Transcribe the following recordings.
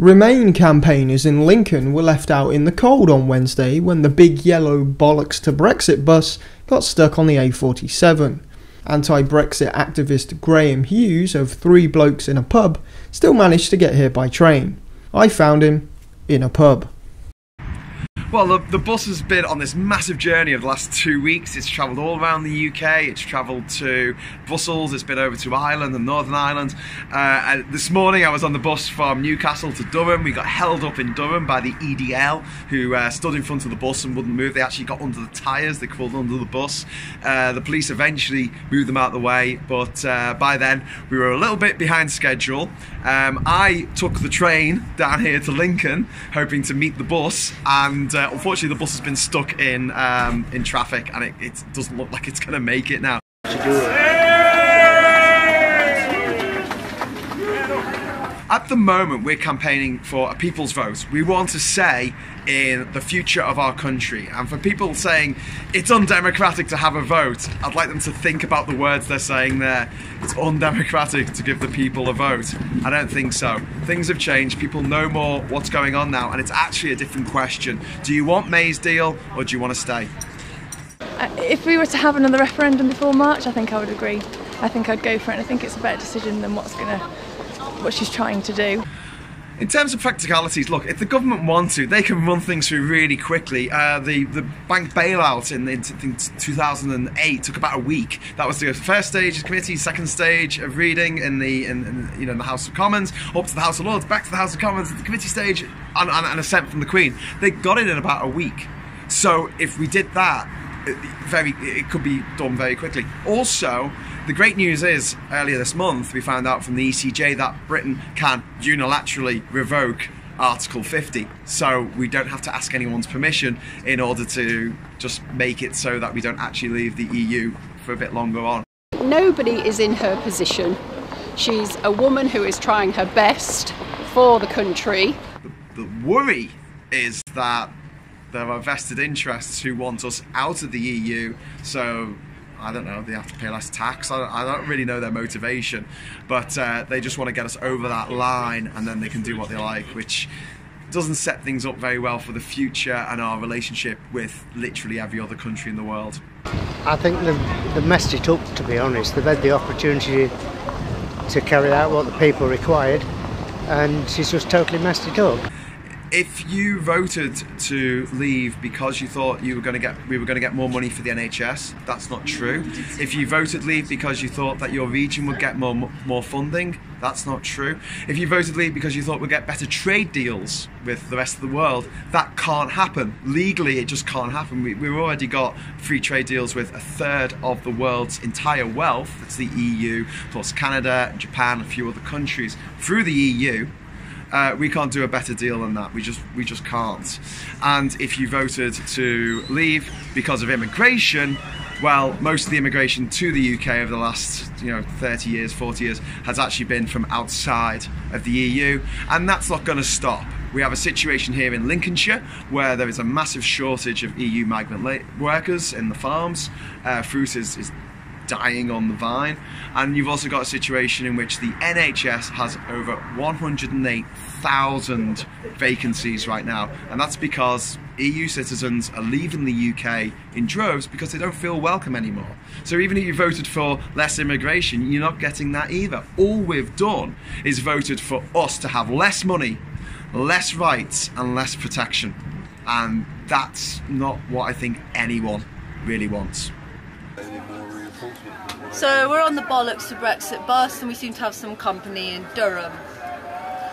Remain campaigners in Lincoln were left out in the cold on Wednesday when the big yellow Bollocks to Brexit bus got stuck on the A47. Anti-Brexit activist Graham Hughes of 3 Blokes in a pub still managed to get here by train. I found him in a pub. Well, the bus has been on this massive journey of the last 2 weeks. It's travelled all around the UK, it's travelled to Brussels, it's been over to Ireland and Northern Ireland. This morning I was on the bus from Newcastle to Durham. We got held up in Durham by the EDL, who stood in front of the bus and wouldn't move. They actually got under the tyres, they crawled under the bus. The police eventually moved them out of the way, but by then we were a little bit behind schedule. I took the train down here to Lincoln, hoping to meet the bus, and unfortunately the bus has been stuck in traffic, and it doesn't look like it's going to make it now. At the moment we're campaigning for a people's vote. We want to say in the future of our country, and for people saying it's undemocratic to have a vote, I'd like them to think about the words they're saying there. It's undemocratic to give the people a vote. I don't think so. Things have changed, people know more what's going on now, and it's actually a different question. Do you want May's deal or do you want to stay? If we were to have another referendum before March, I think I would agree. I think I'd go for it, and I think it's a better decision than what she's trying to do. In terms of practicalities, look, if the government want to, they can run things through really quickly. The bank bailout in 2008 took about a week. That was the first stage of committee, second stage of reading in the House of Commons, up to the House of Lords, back to the House of Commons, the committee stage, and assent from the Queen. They got it in about a week. So if we did that, it could be done very quickly. Also, the great news is, earlier this month we found out from the ECJ that Britain can unilaterally revoke Article 50, so we don't have to ask anyone's permission in order to just make it so that we don't actually leave the EU for a bit longer on. Nobody is in her position. She's a woman who is trying her best for the country. The worry is that there are vested interests who want us out of the EU, so I don't know, they have to pay less tax. I don't really know their motivation, but they just want to get us over that line, and then they can do what they like, which doesn't set things up very well for the future and our relationship with literally every other country in the world. I think they've messed it up, to be honest. They've had the opportunity to carry out what the people required, and she's just totally messed it up. If you voted to leave because you thought we were going to get more money for the NHS, that's not true. If you voted leave because you thought that your region would get more funding, that's not true. If you voted leave because you thought we'd get better trade deals with the rest of the world, that can't happen. Legally, it just can't happen. We've already got free trade deals with 1/3 of the world's entire wealth. That's the EU, plus Canada, Japan, a few other countries. Through the EU, we can't do a better deal than that. We just can't. And if you voted to leave because of immigration, well, most of the immigration to the UK over the last 30 years, 40 years has actually been from outside of the EU, and that's not going to stop. We have a situation here in Lincolnshire where there is a massive shortage of EU migrant workers in the farms. Fruit is dying on the vine, and you've also got a situation in which the NHS has over 108,000 vacancies right now, and that's because EU citizens are leaving the UK in droves because they don't feel welcome anymore. So even if you voted for less immigration, you're not getting that either. All we've done is voted for us to have less money, less rights and less protection, and that's not what I think anyone really wants. So we're on the Bollocks to Brexit bus, and we seem to have some company in Durham.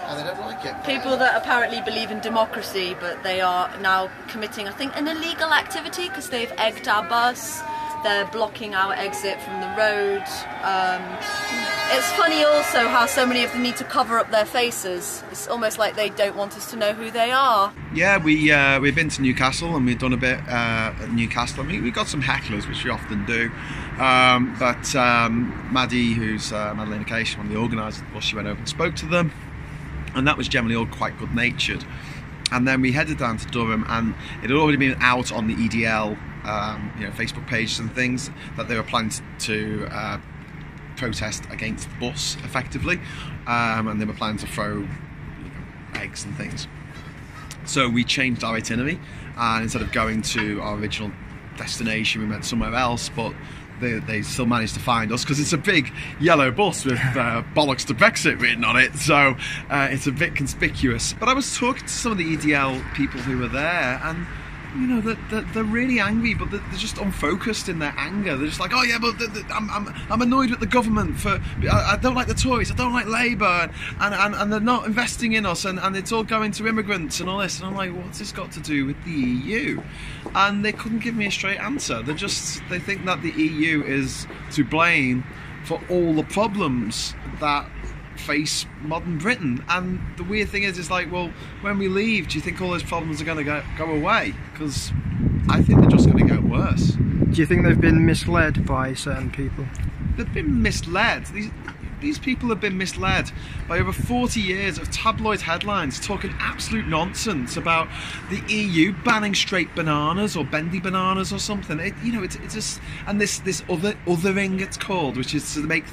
And they don't like it. People that apparently believe in democracy, but they are now committing, I think, an illegal activity because they've egged our bus. They're blocking our exit from the road. It's funny also how so many of them need to cover up their faces. It's almost like they don't want us to know who they are. Yeah, we've been to Newcastle, and we've done a bit at Newcastle. I mean, we got some hecklers, which we often do. But Maddie, who's Madeleine Occasion, one of the organisers of the bus, she went over and spoke to them, and that was generally all quite good-natured. And then we headed down to Durham, and it had already been out on the EDL Facebook pages and things that they were planning to protest against the bus effectively, and they were planning to throw eggs and things. So we changed our itinerary, and instead of going to our original destination, we went somewhere else, but they still managed to find us because it's a big yellow bus with Bollocks to Brexit written on it, so it's a bit conspicuous. But I was talking to some of the EDL people who were there, and you know, they're really angry, but they're just unfocused in their anger. They're just like, oh yeah, but I'm annoyed with the government for, I don't like the Tories, I don't like Labour, and they're not investing in us, and it's all going to immigrants and all this. And I'm like, what's this got to do with the EU? And they couldn't give me a straight answer. They think that the EU is to blame for all the problems that face modern Britain. And the weird thing is like, well, when we leave, do you think all those problems are going to go away? Because I think they're just going to get worse. Do you think they've been misled by certain people? They've been misled. These people have been misled by over 40 years of tabloid headlines talking absolute nonsense about the EU banning straight bananas or bendy bananas or something. It's just, and this othering it's called, which is to make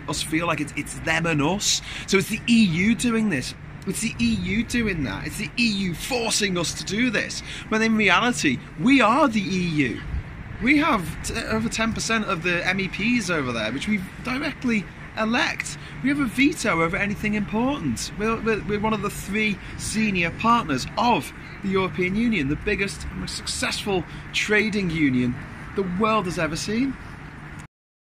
us feel like it's them and us. So it's the EU doing this. It's the EU doing that. It's the EU forcing us to do this. When in reality, we are the EU. We have over 10% of the MEPs over there, which we directly elect. We have a veto over anything important. We're one of the 3 senior partners of the European Union, the biggest and most successful trading union the world has ever seen.